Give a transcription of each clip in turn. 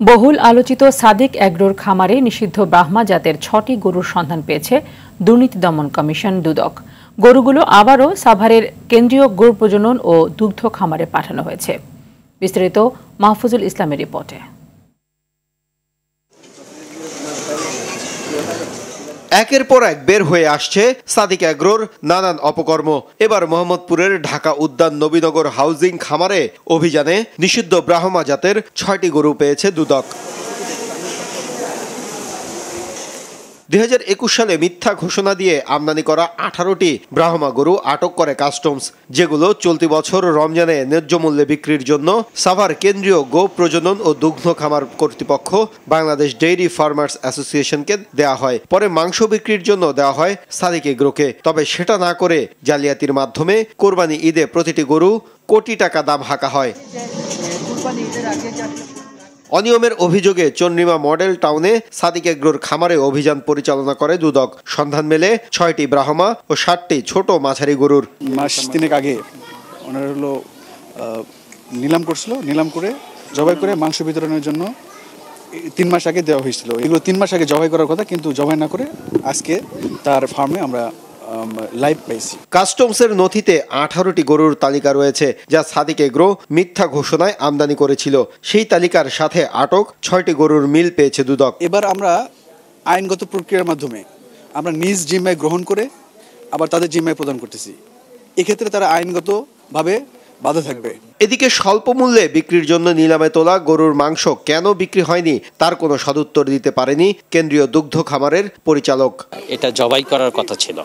বহুল আলোচিত সাদিক এগ্রোর খামারে নিষিদ্ধ ব্রাহ্মা জাতের ৬টি গরুর সন্ধান পেয়েছে দুর্নীতি দমন কমিশন দুদক। গরুগুলো আবারও সাভারের কেন্দ্রীয় গরু প্রজনন ও দুগ্ধ খামারে পাঠানো হয়েছে। বিস্তারিত মাহফুজুল ইসলামের রিপোর্টে। একের পর এক বের হয়ে আসছে সাদিক এগ্রোর নানান অপকর্ম। এবার মোহাম্মদপুরের ঢাকা উদ্যান নবীনগর হাউজিং খামারে অভিযানে নিষিদ্ধ ব্রাহ্মা জাতের ৬টি গরু পেয়েছে দুদক। ২০২১ সালে মিথ্যা ঘোষণা দিয়ে আমদানি করা ১৮টি ব্রাহ্মা গরু আটক করে কাস্টমস, যেগুলো চলতি বছর রমজানে ন্যায্য মূল্যে বিক্রির জন্য সাভার কেন্দ্রীয় গো প্রজনন ও দুগ্ধ খামার কর্তৃপক্ষ বাংলাদেশ ডেইরি ফার্মার্স অ্যাসোসিয়েশনকে দেয়া হয়। পরে মাংস বিক্রির জন্য দেওয়া হয় সাদিক এগ্রোকে। তবে সেটা না করে জালিয়াতির মাধ্যমে কোরবানি ঈদে প্রতিটি গরু কোটি টাকা দাম হাঁকা হয়। অনিয়মের অভিযোগে চন্দ্রিমা মডেল টাউনে সাদিক এগ্রোর খামারে অভিযান পরিচালনা করে দুদক। সন্ধান মেলে ৬টি ব্রাহ্মা ও ৬০টি ছোট মাঝারি গরুর। মাস ৩ আগে ওনার হলো নিলাম করছিল, নিলাম করে জবাই করে মাংস বিতরণের জন্য ৩ মাস আগে দেওয়া হয়েছিল। এগুলো ৩ মাস আগে জবাই করার কথা, কিন্তু জবাই না করে আজকে তার ফার্মে আমরা লাইভ পেয়েছি। কাস্টমসের নথিতে 18টি গরুর তালিকা রয়েছে, যা সাদিক এগ্রো মিথ্যা ঘোষণায় আমদানি করেছিল। সেই তালিকার সাথে আটক 6টি গরুর মিল পেয়েছে দুদক। এবার আমরা আইনগত প্রক্রিয়ার মাধ্যমে আমরা নিজ জিম্মায় গ্রহণ করে আবার তাদের জিম্মায় প্রদান করতেছি। এক্ষেত্রে তারা আইনগতভাবে বাধা থাকবে। এদিকে স্বল্প মূল্যে বিক্রির জন্য নিলামে তোলা গরুর মাংস কেন বিক্রি হয়নি তার কোনো সদুত্তর দিতে পারেনি কেন্দ্রীয় দুগ্ধ খামারের পরিচালক। এটা জবাই করার কথা ছিল,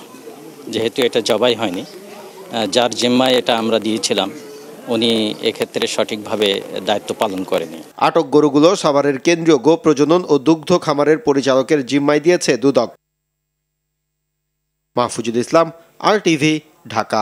যেহেতু এটা জবাই হয়নি, যার জিম্মায় এটা আমরা দিয়েছিলাম উনি এক্ষেত্রে সঠিকভাবে দায়িত্ব পালন করেনি। আটক গরুগুলো সাভারের কেন্দ্রীয় গো প্রজনন ও দুগ্ধ খামারের পরিচালকের জিম্মায় দিয়েছে দুদক। মাহফুজুল ইসলাম, RTV, ঢাকা।